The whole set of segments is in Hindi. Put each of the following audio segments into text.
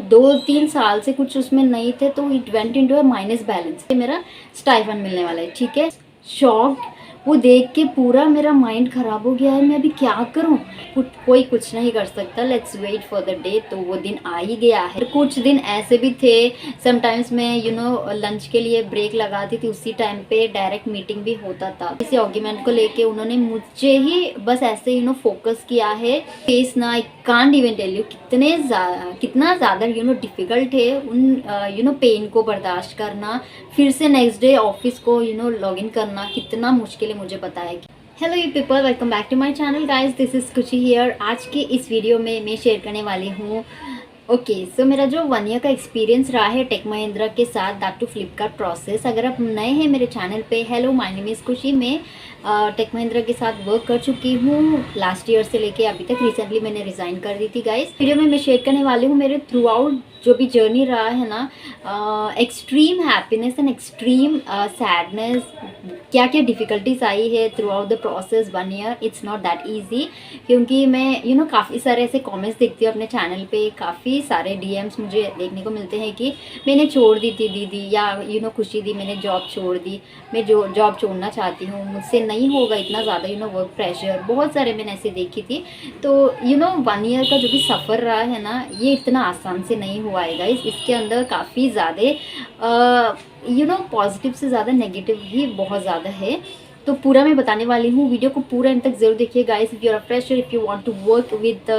2-3 साल से कुछ उसमें नहीं थे, तो it went into a minus balance. मेरा स्टाइफंड मिलने वाला है, ठीक है। शॉक्ड, वो देख के पूरा मेरा माइंड ख़राब हो गया है। मैं अभी क्या करूं? कोई कुछ नहीं कर सकता, let's wait for the day. तो वो दिन आ ही गया है। कुछ दिन ऐसे भी थे, समटाइम्स मैं लंच के लिए ब्रेक लगाती थी, उसी टाइम पे डायरेक्ट मीटिंग भी होता था। किसी आर्ग्यूमेंट को लेके उन्होंने मुझे ही बस ऐसे फोकस किया है। फेस ना, I can't even tell you कितना ज़्यादा डिफ़िकल्ट है उन पेन को बर्दाश्त करना, फिर से नेक्स्ट डे ऑफिस को लॉग इन करना कितना मुश्किल है, मुझे पता है। Hello you people, welcome back to my channel guys, this is Kuchi here. आज के इस वीडियो में मैं शेयर करने वाली हूँ सो मेरा जो 1 ईयर का एक्सपीरियंस रहा है टेक महिंद्रा के साथ, दैट टू फ्लिपकार्ट प्रोसेस। अगर आप नए हैं मेरे चैनल पे, हेलो माय नेम इज़ खुशी। मैं टेक महिंद्रा के साथ वर्क कर चुकी हूँ लास्ट ईयर से लेके अभी तक। रिसेंटली मैंने रिज़ाइन कर दी थी गाइस। वीडियो में मैं शेयर करने वाली हूँ मेरे थ्रू आउट जो भी जर्नी रहा है ना, extreme happiness and extreme sadness, क्या क्या डिफ़िकल्टीज आई है through out the process 1 year. It's not that easy, क्योंकि मैं काफ़ी सारे ऐसे कमेंट्स देखती हूँ अपने चैनल पे, काफ़ी सारे डीएम्स मुझे देखने को मिलते हैं कि मैंने छोड़ दी थी दीदी, या खुशी दी मैंने जॉब छोड़ दी, मैं जो जॉब छोड़ना चाहती हूँ, मुझसे नहीं होगा इतना ज़्यादा वर्क प्रेशर, बहुत सारे मैंने ऐसे देखी थी। तो 1 ईयर का जो भी सफ़र रहा है ना, ये इतना आसान से नहीं हुआ है गाइस। इसके अंदर काफ़ी ज़्यादा पॉजिटिव से ज़्यादा नेगेटिव ही बहुत ज़्यादा है। तो पूरा मैं बताने वाली हूँ, वीडियो को पूरा एंड तक जरूर देखिए guys. If you are a fresher, if you want to work with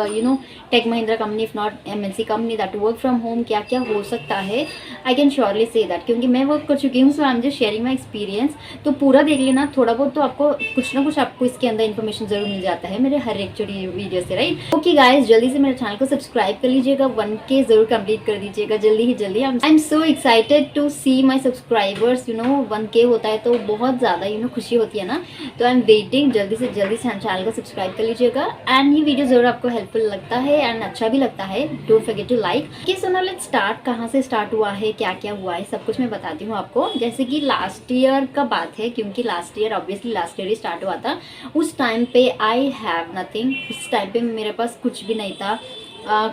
tech Mahindra company, if not MNC company, that to work from home, क्या क्या हो सकता है, I can surely say that, क्योंकि मैं वर्क कर चुकी हूँ। So I am just sharing my experience. तो पूरा देख लेना, थोड़ा बहुत तो आपको कुछ ना कुछ आपको इसके अंदर इन्फॉर्मेशन जरूर मिल जाता है मेरे हर एक छोटी वीडियो से, राइट। ओके गाइस, जल्दी से मेरे चैनल को सब्सक्राइब कर लीजिएगा, 1K जरूर कंप्लीट कर दीजिएगा जल्दी ही जल्दी। I am so excited to see my subscribers. 1K होता है तो बहुत ज़्यादा खुशी होती है ना, तो आई एम वेटिंग। जल्दी से चैनल को सब्सक्राइब कर लीजिएगा। एंड ये वीडियो जरूर आपको हेल्पफुल लगता है एंड अच्छा भी लगता है, don't forget to like. So now let's start. कहाँ से स्टार्ट हुआ है, क्या क्या हुआ है, सब कुछ मैं बताती हूँ आपको। जैसे कि लास्ट ईयर का बात है, क्योंकि last year obviously last year ही स्टार्ट हुआ था। उस टाइम पे आई हैव नथिंग, उस टाइम पे मेरे पास कुछ भी नहीं था।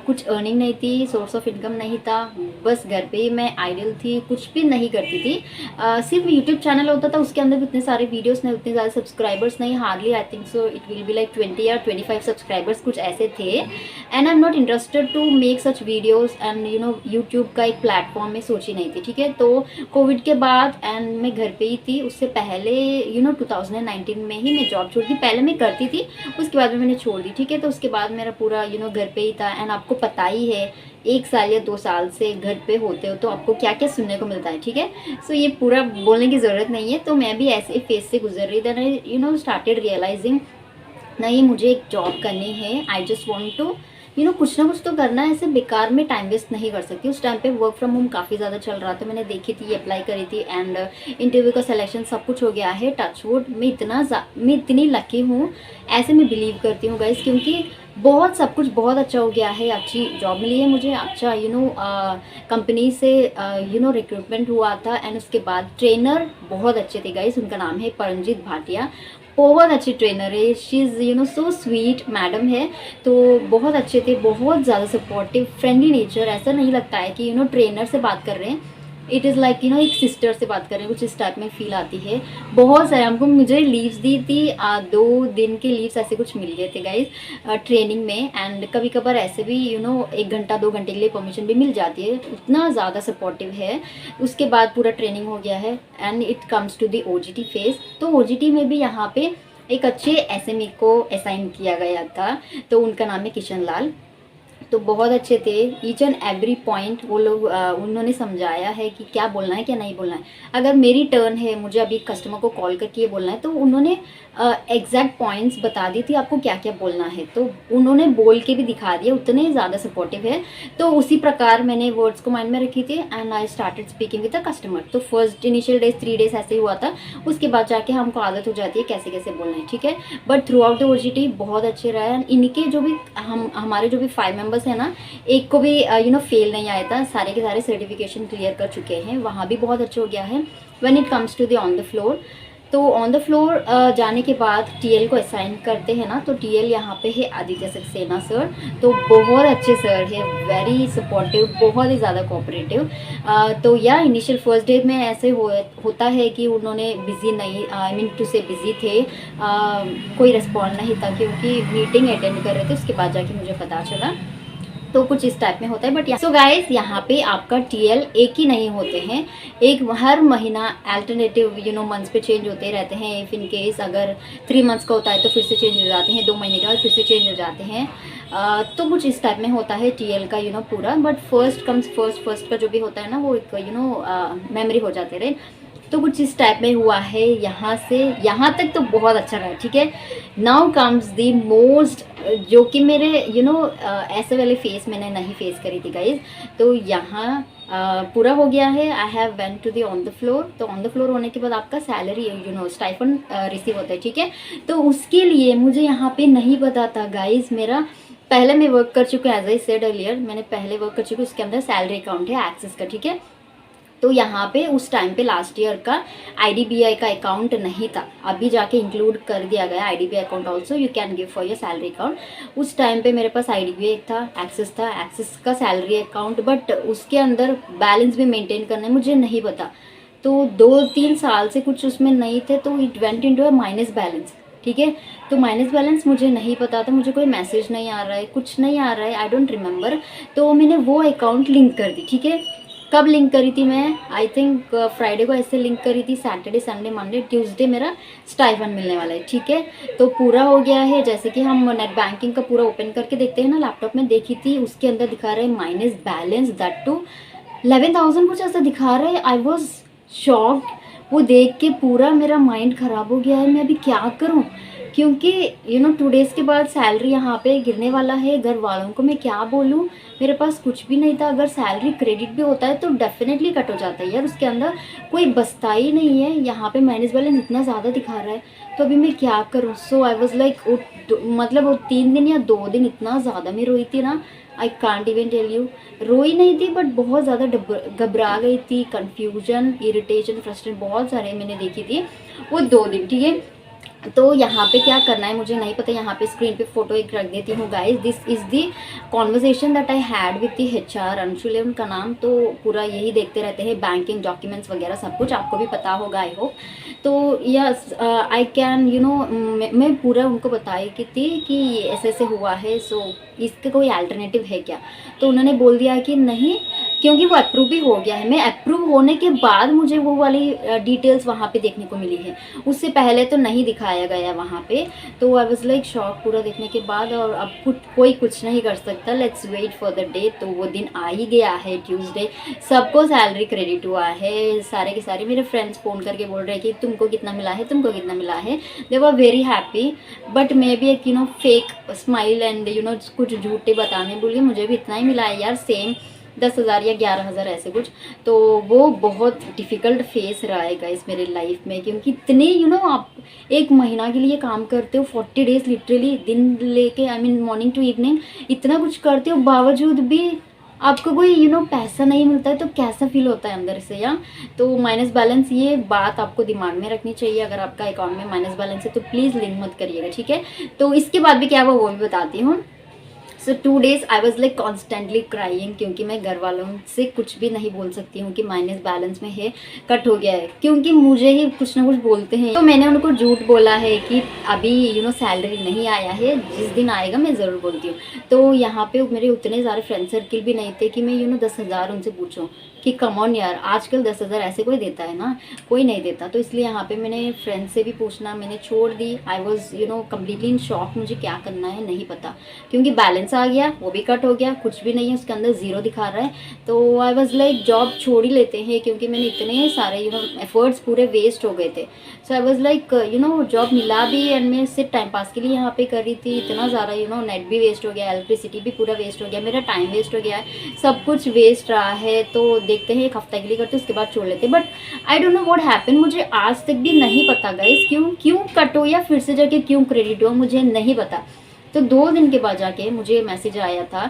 कुछ अर्निंग नहीं थी, सोर्स ऑफ इनकम नहीं था, बस घर पे ही मैं आइडल थी, कुछ भी नहीं करती थी। सिर्फ यूट्यूब चैनल होता था, उसके अंदर भी उतने सारे वीडियोस नहीं, उतने ज़्यादा सब्सक्राइबर्स नहीं, hardly I think so it will be like 20 या 25 सब्सक्राइबर्स कुछ ऐसे थे। And I am not interested to make such videos and YouTube का एक प्लेटफॉर्म में सोची नहीं थी, ठीक है। तो कोविड के बाद एंड मैं घर पे ही थी, उससे पहले 2019 में ही मैं जॉब छोड़ दी। पहले मैं करती थी, उसके बाद में मैंने छोड़ दी, ठीक है। तो उसके बाद मेरा पूरा घर पे ही था। एंड आपको पता ही है 1 साल या 2 साल से घर पे होते हो तो आपको क्या क्या सुनने को मिलता है, ठीक है। सो ये पूरा बोलने की ज़रूरत नहीं है। तो मैं भी ऐसे फेस से गुजर रही थी, स्टार्टेड रियलाइजिंग नहीं, मुझे एक जॉब करनी है। आई जस्ट वॉन्ट टू कुछ ना कुछ तो करना है, ऐसे बेकार में टाइम वेस्ट नहीं कर सकती। उस टाइम पे वर्क फ्रॉम होम काफ़ी ज़्यादा चल रहा था, मैंने देखी थी, अप्लाई करी थी एंड इंटरव्यू का सिलेक्शन सब कुछ हो गया है। टचवुड, मैं इतनी लकी हूँ, ऐसे मैं बिलीव करती हूँ गाइस, क्योंकि बहुत सब कुछ बहुत अच्छा हो गया है। अच्छी जॉब मिली है मुझे, अच्छा कंपनी से रिक्रूटमेंट हुआ था। एंड उसके बाद ट्रेनर बहुत अच्छे थे गाइस, उनका नाम है परमजीत भाटिया, बहुत अच्छी ट्रेनर है। She is so sweet madam है। तो बहुत अच्छे थे, बहुत ज़्यादा सपोर्टिव, फ्रेंडली नेचर, ऐसा नहीं लगता है कि ट्रेनर से बात कर रहे हैं, इट इज़ लाइक एक सिस्टर से बात कर रहे हैं, कुछ इस टाइप में फील आती है। बहुत सारे मुझे लीव्स दी थी, 2 दिन के लीव्स ऐसे कुछ मिल गए थे गाइज ट्रेनिंग में। एंड कभी कभार ऐसे भी 1 घंटा 2 घंटे के लिए परमिशन भी मिल जाती है, उतना ज़्यादा सपोर्टिव है। उसके बाद पूरा ट्रेनिंग हो गया है and it comes to the OJT phase. तो OJT में भी यहाँ पे एक अच्छे SME को असाइन किया गया था, तो उनका नाम है किशन लाल। तो बहुत अच्छे थे, ईच एंड एवरी पॉइंट वो लोग उन्होंने समझाया है कि क्या बोलना है क्या नहीं बोलना है। अगर मेरी टर्न है, मुझे अभी कस्टमर को कॉल करके ये बोलना है, तो उन्होंने एग्जैक्ट पॉइंट्स बता दी थी आपको क्या क्या बोलना है, तो उन्होंने बोल के भी दिखा दिया, उतने ज़्यादा सपोर्टिव है। तो उसी प्रकार मैंने वर्ड्स को माइंड में रखी थी and I started speaking with the customer. तो फर्स्ट इनिशियल डेज 3 डेज ऐसे ही हुआ था, उसके बाद जाके हमको आदत हो जाती है कैसे कैसे बोलना है, ठीक है। But through out the OJT बहुत अच्छे रहे। एंड इनके जो भी हमारे जो भी 5 मेंबर्स है ना, एक को भी फेल नहीं आया था, सारे के सारे सर्टिफिकेशन क्लियर कर चुके हैं, वहाँ भी बहुत अच्छा हो गया है। When it comes to the on the floor, तो ऑन द फ्लोर जाने के बाद टीएल को असाइन करते हैं ना, तो टीएल यहाँ पे है आदित्य सक्सेना सर। तो बहुत अच्छे सर है, वेरी सपोर्टिव, बहुत ही ज़्यादा कोऑपरेटिव। तो या इनिशियल फर्स्ट डे में ऐसे होता है कि उन्होंने बिज़ी नहीं, आई मीन टू से बिज़ी थे, कोई रिस्पॉन्ड नहीं था क्योंकि मीटिंग अटेंड कर रहे थे, उसके बाद जाके मुझे पता चला। तो कुछ इस टाइप में होता है। बट सो गाइस, यहाँ पे आपका टीएल एक ही नहीं होते हैं, एक हर महीना अल्टरनेटिव मंथ्स पे चेंज होते रहते हैं। इफ़ इन केस अगर 3 मंथ्स का होता है तो फिर से चेंज हो जाते हैं, 2 महीने के बाद फिर से चेंज हो जाते हैं। तो कुछ इस टाइप में होता है टीएल का पूरा। बट फर्स्ट कम्स फर्स्ट का जो भी होता है ना, वो एक मेमोरी हो जाते रहे। तो कुछ इस टाइप में हुआ है। यहाँ से यहाँ तक तो बहुत अच्छा रहा, ठीक है। नाउ कम्स द मोस्ट, जो कि मेरे ऐसे वाले फेस मैंने नहीं फेस करी थी गाइज। तो यहाँ पूरा हो गया है। I have went to the on the floor. तो ऑन द फ्लोर होने के बाद आपका सैलरी स्टाइफंड रिसीव होता है, ठीक है। तो उसके लिए मुझे यहाँ पे नहीं पता था गाइज। मेरा पहले मैं वर्क कर चुकी हूँ, एज आई सेड अर्लियर, मैंने पहले वर्क कर चुकी हूँ। उसके अंदर सैलरी अकाउंट है एक्सिस का, ठीक है। तो यहाँ पे उस टाइम पे लास्ट ईयर का आईडीबीआई का अकाउंट नहीं था, अभी जाके इंक्लूड कर दिया गया। IDBI account also you can give for your salary account. उस टाइम पे मेरे पास आईडीबीआई था, एक्सिस का सैलरी अकाउंट, बट उसके अंदर बैलेंस भी मेंटेन करना है, मुझे नहीं पता। तो 2-3 साल से कुछ उसमें नहीं थे, तो it went into a minus balance, ठीक है। तो माइनस बैलेंस मुझे नहीं पता था, मुझे कोई मैसेज नहीं आ रहा है, कुछ नहीं आ रहा है, आई डोंट रिमेंबर। तो मैंने वो अकाउंट लिंक कर दी, ठीक है। कब लिंक करी थी मैं? आई थिंक फ्राइडे को ऐसे लिंक करी थी। सैटरडे, संडे, मंडे, ट्यूसडे मेरा स्टाइफंड मिलने वाला है, ठीक है। तो पूरा हो गया है। जैसे कि हम नेट बैंकिंग का पूरा ओपन करके देखते हैं ना, लैपटॉप में देखी थी, उसके अंदर दिखा रहा है माइनस बैलेंस, दैट टू 11,000 कुछ ऐसा दिखा रहा है। I was shocked. वो देख के पूरा मेरा माइंड ख़राब हो गया है। मैं अभी क्या करूँ, क्योंकि 2 डेज़ के बाद सैलरी यहाँ पे गिरने वाला है। घर वालों को मैं क्या बोलूँ, मेरे पास कुछ भी नहीं था। अगर सैलरी क्रेडिट भी होता है तो डेफिनेटली कट हो जाता है यार, उसके अंदर कोई बचता ही नहीं है। यहाँ पे माइनस बैलेंस इतना ज़्यादा दिखा रहा है, तो अभी मैं क्या करूँ। सो आई वॉज लाइक, मतलब वो 3 दिन या 2 दिन इतना ज़्यादा मैं रोई थी ना, I can't even tell you. रोई नहीं थी बट बहुत ज़्यादा घबरा गई थी। कन्फ्यूजन, इरिटेशन, फ्रस्ट्रेशन बहुत सारे मैंने देखी थी वो 2 दिन, ठीक है। तो यहाँ पे क्या करना है मुझे नहीं पता। यहाँ पे स्क्रीन पे फोटो एक रख देती हूँ guys. This is the conversation that I had with the HR, Anshul है उनका नाम। तो पूरा यही देखते रहते हैं, बैंकिंग डॉक्यूमेंट्स वगैरह सब कुछ आपको भी पता होगा, आई होप। तो यस, आई कैन मैं पूरा उनको बताई कि थी कि ऐसे ऐसे हुआ है, सो इसका कोई अल्टरनेटिव है क्या। तो उन्होंने बोल दिया कि नहीं, क्योंकि वो अप्रूव भी हो गया है। मैं अप्रूव होने के बाद मुझे वो वाली डिटेल्स वहाँ पे देखने को मिली है, उससे पहले तो नहीं दिखाया गया वहाँ पे। तो आई वाज लाइक शॉक पूरा देखने के बाद। और अब कोई कुछ नहीं कर सकता, let's wait for the day. तो वो दिन आ ही गया है, ट्यूसडे। सबको सैलरी क्रेडिट हुआ है, सारे के सारे मेरे फ्रेंड्स फ़ोन करके बोल रहे हैं कि तुमको कितना मिला है, तुमको कितना मिला है। They were very happy. But may be एक फेक स्माइल एंड कुछ झूठे बताने बोलिए, मुझे भी इतना ही मिला है यार, सेम 10,000 या 11,000 ऐसे कुछ। तो वो बहुत डिफ़िकल्ट फेस रहा है गाइस मेरे लाइफ में, क्योंकि इतने आप 1 महीना के लिए काम करते हो, 40 डेज लिटरली, दिन लेके I mean morning to evening, इतना कुछ करते हो, बावजूद भी आपको कोई पैसा नहीं मिलता है, तो कैसा फील होता है अंदर से यार। तो माइनस बैलेंस, ये बात आपको दिमाग में रखनी चाहिए। अगर आपका अकाउंट में माइनस बैलेंस है तो प्लीज़ लिंक मत करिएगा, ठीक है। तो इसके बाद भी क्या वो भी बताती हूँ। सो 2 days I was like constantly crying, क्योंकि मैं घर वालों से कुछ भी नहीं बोल सकती हूँ कि माइनस बैलेंस में है, कट हो गया है, क्योंकि मुझे ही कुछ ना कुछ बोलते हैं। तो मैंने उनको झूठ बोला है कि अभी सैलरी नहीं आया है, जिस दिन आएगा मैं ज़रूर बोलती हूँ। तो यहाँ पे मेरे उतने सारे फ्रेंड सर्किल भी नहीं थे कि मैं 10,000 उनसे पूछूँ कि कम ऑन यार, आजकल 10,000 ऐसे कोई देता है ना, कोई नहीं देता। तो इसलिए यहाँ पे मैंने फ्रेंड से भी पूछना मैंने छोड़ दी। I was completely in shock, मुझे क्या करना है नहीं पता, क्योंकि बैलेंस आ गया, वो भी कट हो गया, कुछ भी नहीं है उसके अंदर, ज़ीरो दिखा रहा है। तो आई वॉज लाइक जॉब छोड़ ही लेते हैं, क्योंकि मैंने इतने सारे एफर्ट्स पूरे वेस्ट हो गए थे। सो आई वॉज लाइक जॉब मिला भी एंड मैं सिर्फ टाइम पास के लिए यहाँ पे कर रही थी। इतना ज़्यादा नेट भी वेस्ट हो गया, इलेक्ट्रिसिटी भी पूरा वेस्ट हो गया, मेरा टाइम वेस्ट हो गया है, सब कुछ वेस्ट रहा है। तो देखते हैं 1 हफ्ता के लिए करते, उसके बाद छोड़ लेते। But I don't know what happen, मुझे आज तक भी नहीं पता गाइस, क्यों कट हो या फिर से जाके क्यों क्रेडिट हो, मुझे नहीं पता। तो 2 दिन के बाद जाके मुझे मैसेज आया था,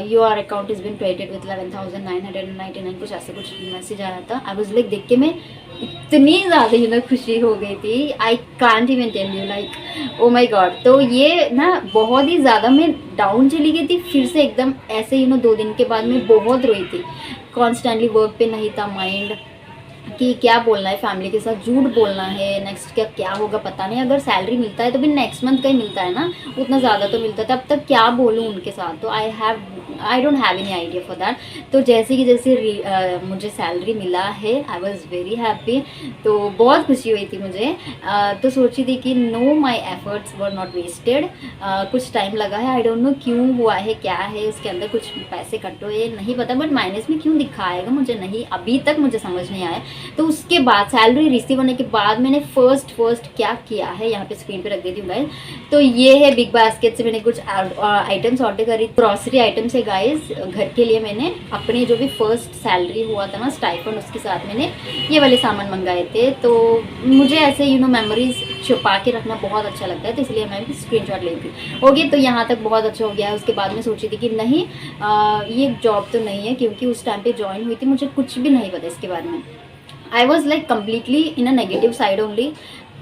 your account is been credited with 11,999, कुछ ऐसे कुछ मैसेज आया था। आई वाज लाइक, देख के मैं इतनी ज़्यादा खुशी हो गई थी, I can't even tell you, like oh my God. तो ये ना बहुत ही ज़्यादा मैं डाउन चली गई थी, फिर से एकदम ऐसे 2 दिन के बाद मैं बहुत रोई थी। कॉन्स्टेंटली वर्क पे नहीं था माइंड कि क्या बोलना है, फैमिली के साथ झूठ बोलना है, नेक्स्ट क्या होगा पता नहीं। अगर सैलरी मिलता है तो भी नेक्स्ट मंथ का ही मिलता है ना, उतना ज़्यादा तो मिलता है, तब तक क्या बोलूँ उनके साथ। तो I don't have any idea for that. तो जैसे कि मुझे सैलरी मिला है, आई वॉज वेरी हैप्पी, तो बहुत खुशी हुई थी मुझे। तो सोची थी कि no, my efforts were not wasted. कुछ टाइम लगा है, आई डोंट नो क्यों हुआ है, क्या है उसके अंदर, कुछ पैसे कट हुए नहीं पता, बट माइनस में क्यों दिखाएगा मुझे नहीं, अभी तक मुझे समझ नहीं आया। तो उसके बाद सैलरी रिसीव होने के बाद मैंने फर्स्ट क्या किया है, यहाँ पे स्क्रीन पे रख देती हूँ गाइस। तो ये है बिग बास्केट से मैंने कुछ आइटम्स ऑर्डर करी, ग्रॉसरी आइटम्स है गाइस, घर के लिए। मैंने अपने जो भी फर्स्ट सैलरी हुआ था ना स्टाइपेंड, उसके साथ मैंने ये वाले सामान मंगाए थे। तो मुझे ऐसे मेमोरीज छुपा के रखना बहुत अच्छा लगता है, तो इसलिए मैं स्क्रीनशॉट लेती हूँ। ओके, तो यहाँ तक बहुत अच्छा हो गया है। उसके बाद मैं सोची थी कि नहीं, ये जॉब तो नहीं है, क्योंकि उस टाइम पे ज्वाइन हुई थी, मुझे कुछ भी नहीं पता इसके बारे में। I was like completely in a negative side only.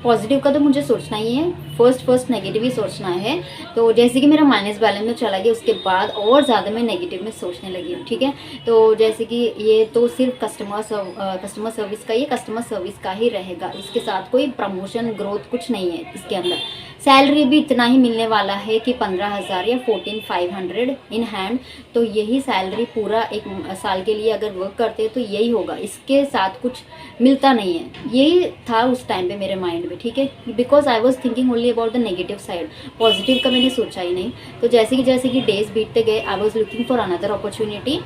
Positive का तो मुझे सोचना ही है, फर्स्ट नेगेटिव ही सोचना है। तो जैसे कि मेरा माइनस बैलेंस में चला गया, उसके बाद और ज़्यादा मैं नेगेटिव में सोचने लगी हूँ, ठीक है। तो जैसे कि ये तो सिर्फ कस्टमर सर्विस का, ये कस्टमर सर्विस का ही रहेगा, इसके साथ कोई प्रमोशन ग्रोथ कुछ नहीं है इसके अंदर। सैलरी भी इतना ही मिलने वाला है कि 15,000 या 14,500 इन हैंड। तो यही सैलरी पूरा एक साल के लिए अगर वर्क करते हैं तो यही होगा, इसके साथ कुछ मिलता नहीं है। यही था उस टाइम पे मेरे माइंड में, ठीक है, because I was thinking only about the negative side, positive का मैंने सोचा ही नहीं। तो जैसे कि डेज बीतते गए, I was looking for another opportunity.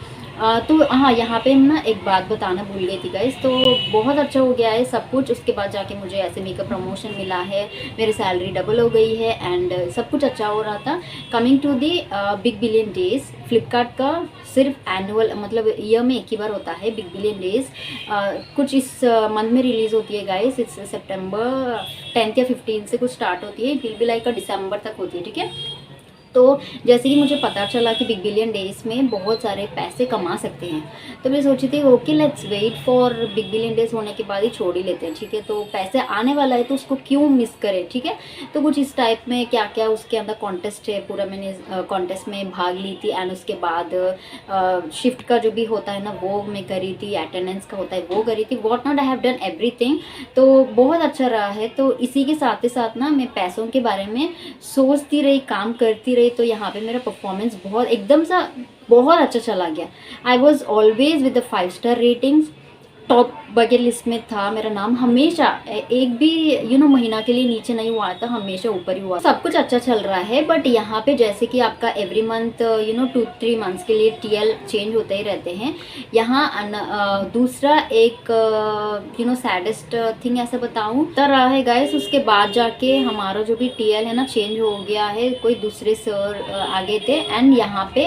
तो हाँ, यहाँ पे ना एक बात बताना भूल गई थी गाइस। तो बहुत अच्छा हो गया है सब कुछ। उसके बाद जाके मुझे ऐसे मेकअप प्रमोशन मिला है, मेरी सैलरी डबल हो गई है, एंड सब कुछ अच्छा हो रहा था। Coming to the big billion days, Flipkart का सिर्फ एनुअल, मतलब ईयर में एक ही बार होता है बिग बिलियन डेज। कुछ इस मंथ में रिलीज़ होती है गाइस, इट्स सितंबर 10 या 15 से कुछ स्टार्ट होती है, विल बी लाइक दिसंबर तक होती है, ठीक है। तो जैसे कि मुझे पता चला कि बिग बिलियन डेज में बहुत सारे पैसे कमा सकते हैं, तो मैं सोची थी okay let's wait for big billion days होने के बाद ही छोड़ ही लेते हैं, ठीक है। तो पैसे आने वाला है तो उसको क्यों मिस करें, ठीक है। तो कुछ इस टाइप में क्या क्या उसके अंदर कॉन्टेस्ट है, पूरा मैंने कॉन्टेस्ट में भाग ली थी। एंड उसके बाद शिफ्ट का जो भी होता है ना वो मैं करी थी, अटेंडेंस का होता है वो करी थी, what not, I have done everything. तो बहुत अच्छा रहा है। तो इसी के साथ ही साथ ना मैं पैसों के बारे में सोचती रही, काम करती रही। तो यहाँ पे मेरा परफॉर्मेंस बहुत एकदम सा बहुत अच्छा चला गया। I was always with the 5 star ratings, top bucket list में था मेरा नाम, हमेशा एक भी महीना के लिए नीचे नहीं हुआ था, हमेशा ऊपर ही हुआ। सब कुछ अच्छा चल रहा है। बट यहाँ पे जैसे कि आपका एवरी मंथ 2-3 मंथ्स के लिए टीएल चेंज होते ही रहते हैं। यहाँ दूसरा एक सैडेस्ट थिंग ऐसा बताऊँ तो रहा है गाइस, उसके बाद जाके हमारा जो भी टीएल है ना चेंज हो गया है, कोई दूसरे सर आ गए थे। एंड यहाँ पे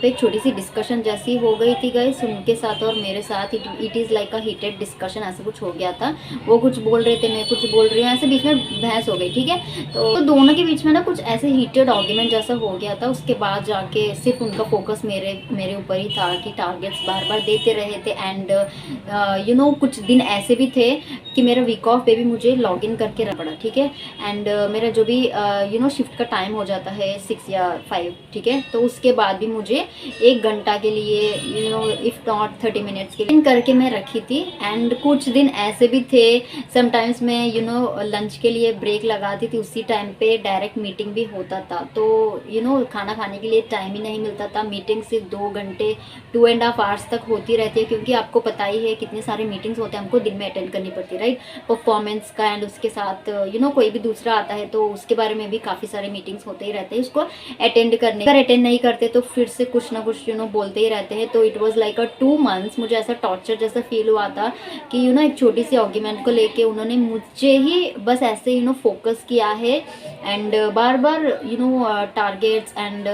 एक छोटी सी डिस्कशन जैसी हो गई थी गाइस उनके साथ और मेरे साथ। इट इज़ लाइक का हीटेड डिस्कशन ऐसा कुछ हो गया था। वो कुछ बोल रहे थे, मैं कुछ बोल रही हूँ, ऐसे बीच में बहस हो गई, ठीक है। तो दोनों के बीच में ना कुछ ऐसे हीटेड आर्ग्यूमेंट जैसा हो गया था। उसके बाद जाके सिर्फ उनका फोकस मेरे ऊपर ही था कि टारगेट्स बार बार देते रहे थे। एंड कुछ दिन ऐसे भी थे कि मेरा वीक ऑफ पे भी मुझे लॉग इन करके रखना पड़ा, ठीक है। एंड मेरा जो भी शिफ्ट का टाइम हो जाता है 6 या 5, ठीक है। तो उसके बाद भी मुझे 1 घंटा के लिए इफ़ नॉट 30 मिनट्स के लिए करके मैं रखी थी। एंड कुछ दिन ऐसे भी थे, समटाइम्स मैं लंच के लिए ब्रेक लगाती थी, उसी टाइम पे डायरेक्ट मीटिंग भी होता था। तो खाना खाने के लिए टाइम ही नहीं मिलता था। मीटिंग सिर्फ 2 घंटे 2.5 आवर्स तक होती रहती है, क्योंकि आपको पता ही है कितने सारे मीटिंग्स होते हैं हमको दिन में अटेंड करनी पड़ती है, राइट, परफॉर्मेंस का। एंड उसके साथ कोई भी दूसरा आता है तो उसके बारे में भी काफ़ी सारे मीटिंग्स होते ही रहते हैं, उसको अटेंड करने। अगर अटेंड नहीं करते तो फिर से कुछ ना कुछ बोलते ही रहते हैं। तो इट वॉज लाइक 2 मंथ्स मुझे ऐसा टॉर्चर जैसा फील हुआ था कि एक छोटी सी आर्ग्यूमेंट को लेके उन्होंने मुझे ही बस ऐसे फोकस किया है, and bar bar targets and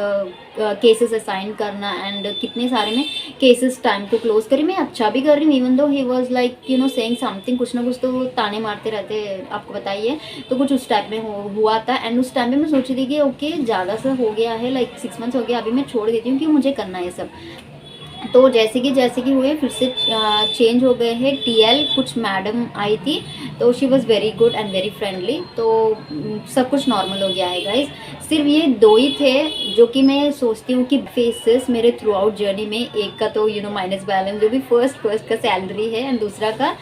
cases assign करना, एंड कितने सारे में केसेस टाइम को क्लोज करी। मैं अच्छा भी कर रही हूँ, even though he was like saying something, कुछ ना कुछ तो ताने मारते रहते आपको बताइए। तो कुछ उस टाइप में हुआ था, एंड उस टाइम पे मैं सोची थी कि ओके ज़्यादा सा हो गया है, लाइक 6 मंथ्स हो गया, अभी मैं छोड़ देती हूँ कि मुझे करना है सब। तो जैसे कि हुए फिर से चेंज हो गए हैं टीएल, कुछ मैडम आई थी, तो she was very good and very friendly, तो सब कुछ नॉर्मल हो गया है गाइज। सिर्फ ये 2 ही थे जो कि मैं सोचती हूँ कि फेसेस मेरे थ्रू आउट जर्नी में, एक का तो माइनस बैलेंस जो भी फर्स्ट का सैलरी है, एंड दूसरा का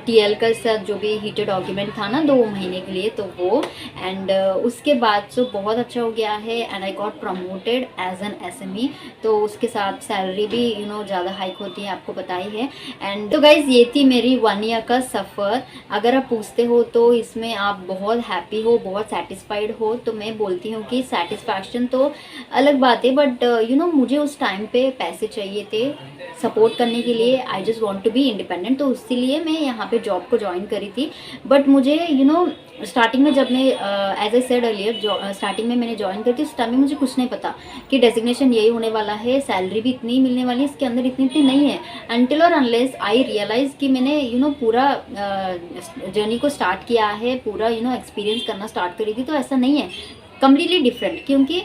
टीएल का साथ जो भी हीटेड आर्ग्यूमेंट था ना 2 महीने के लिए, तो वो, एंड उसके बाद तो बहुत अच्छा हो गया है, and I got promoted as an SME. तो उसके साथ सैलरी भी ज़्यादा हाइक होती है, आपको पता ही है। एंड तो गाइज ये थी मेरी 1 ईयर का सफ़र। अगर आप पूछते हो तो इसमें आप बहुत हैप्पी हो, बहुत सेटिस्फाइड हो, तो मैं बोलती हूँ कि सेटिस्फैक्शन तो अलग बात है, बट मुझे उस टाइम पे पैसे चाहिए थे सपोर्ट करने के लिए। I just want to be independent, तो इसीलिए मैं यहाँ पे जॉब को ज्वाइन करी थी। बट मुझे स्टार्टिंग में जब मैं as I said earlier starting में मैंने ज्वाइन करी थी, उस टाइम में मुझे कुछ नहीं पता कि डेजिग्नेशन यही होने वाला है, सैलरी भी इतनी मिलने वाली है, इसके अंदर इतनी नहीं है। अनटिल और अनलेस आई रियलाइज़ कि मैंने पूरा जर्नी को स्टार्ट किया है, पूरा एक्सपीरियंस करना स्टार्ट करी थी, तो ऐसा नहीं है, कम्प्लीटली डिफरेंट। क्योंकि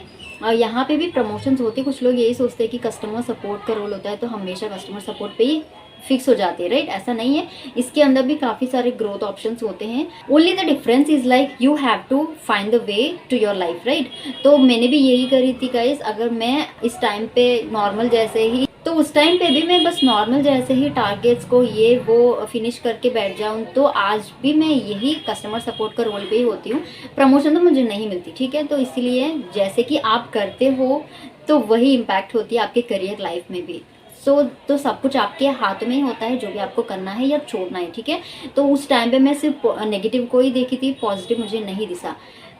यहाँ पे भी प्रमोशंस होते, कुछ लोग यही सोचते हैं कि कस्टमर सपोर्ट का रोल होता है तो हमेशा कस्टमर सपोर्ट पे ही फिक्स हो जाते हैं, राइट? ऐसा नहीं है, इसके अंदर भी काफ़ी सारे ग्रोथ ऑप्शंस होते हैं। Only the difference is like you have to find the way to your life, right? तो मैंने भी यही करी थी गाइस। अगर मैं इस टाइम पे नॉर्मल जैसे ही, तो उस टाइम पे भी मैं बस नॉर्मल जैसे ही टारगेट्स को ये वो फिनिश करके बैठ जाऊँ, तो आज भी मैं यही कस्टमर सपोर्ट का रोल पे ही होती हूँ। प्रमोशन तो मुझे नहीं मिलती, ठीक है? तो इसीलिए जैसे कि आप करते हो तो वही इम्पैक्ट होती है आपके करियर लाइफ में भी। तो सब कुछ आपके हाथ में ही होता है, जो भी आपको करना है या छोड़ना है, ठीक है? तो उस टाइम पे मैं सिर्फ नेगेटिव को ही देखी थी, पॉजिटिव मुझे नहीं दिसा।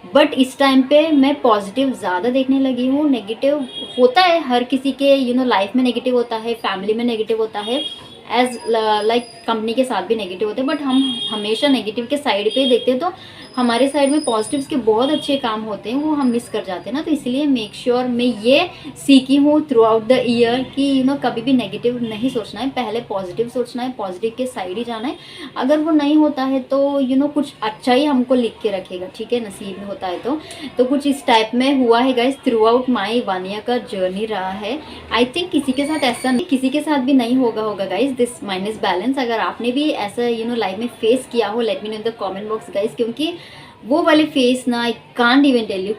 बट इस टाइम पे मैं पॉजिटिव ज़्यादा देखने लगी हूँ। नेगेटिव होता है हर किसी के लाइफ में, नेगेटिव होता है, फैमिली में नेगेटिव होता है, एज लाइक कंपनी के साथ भी नेगेटिव होते हैं, बट हम हमेशा नेगेटिव के साइड पे देखते हैं, तो हमारे साइड में पॉजिटिव्स के बहुत अच्छे काम होते हैं, वो हम मिस कर जाते हैं ना। तो इसलिए मेक श्योर मैं ये सीखी हूँ थ्रू आउट द ईयर कि कभी भी नेगेटिव नहीं सोचना है, पहले पॉजिटिव सोचना है, पॉजिटिव के साइड ही जाना है। अगर वो नहीं होता है तो कुछ अच्छा ही हमको लिख के रखेगा, ठीक है? नसीब में होता है तो कुछ इस टाइप में हुआ है guys. Through out my 1 year का जर्नी रहा है। आई थिंक किसी के साथ ऐसा नहीं, किसी के साथ भी नहीं होगा गाइस दिस माइनस बैलेंस। अगर आपने भी ऐसा लाइफ में फेस किया हो, let me know in the comment box guys, क्योंकि वो वाले फेस ना, I can't even tell you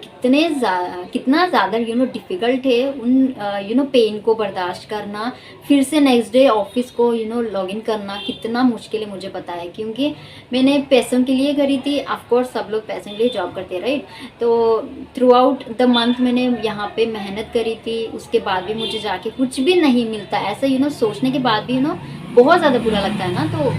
कितना ज़्यादा डिफ़िकल्ट है उन पेन को बर्दाश्त करना, फिर से नेक्स्ट डे ऑफिस को लॉग इन करना कितना मुश्किल है, मुझे पता है। क्योंकि मैंने पैसों के लिए करी थी, ऑफकोर्स सब लोग पैसों के लिए जॉब करते हैं, राइट? तो थ्रू आउट द मंथ मैंने यहाँ पे मेहनत करी थी, उसके बाद भी मुझे जाके कुछ भी नहीं मिलता, ऐसा सोचने के बाद भी बहुत ज़्यादा बुरा लगता है ना। तो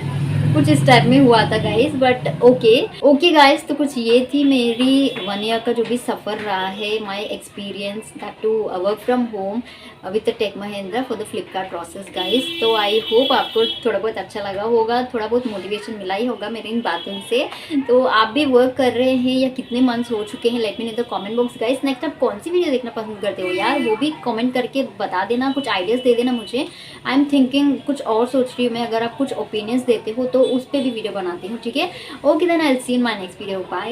कुछ इस टाइप में हुआ था गाइस, बट ओके गाइस। तो कुछ ये थी मेरी 1 ईयर का जो भी सफ़र रहा है, my experience that to work from home with tech Mahindra for the Flipkart process guys. तो आई होप आपको थोड़ा बहुत अच्छा लगा होगा, थोड़ा बहुत मोटिवेशन मिला ही होगा मेरी इन बातों से। तो आप भी वर्क कर रहे हैं या कितने मंथ्स हो चुके हैं, late me know in the comment box guys. Next आप कौन सी वीडियो देखना पसंद करते हो यार, वो भी कमेंट करके बता देना, कुछ आइडियाज़ दे देना मुझे। आई एम थिंकिंग कुछ और सोच रही हूँ मैं, अगर आप कुछ ओपिनियंस देते हो तो उस पर भी वीडियो बनाती हूँ, ठीक है? Okay then I will see in my next video, bye.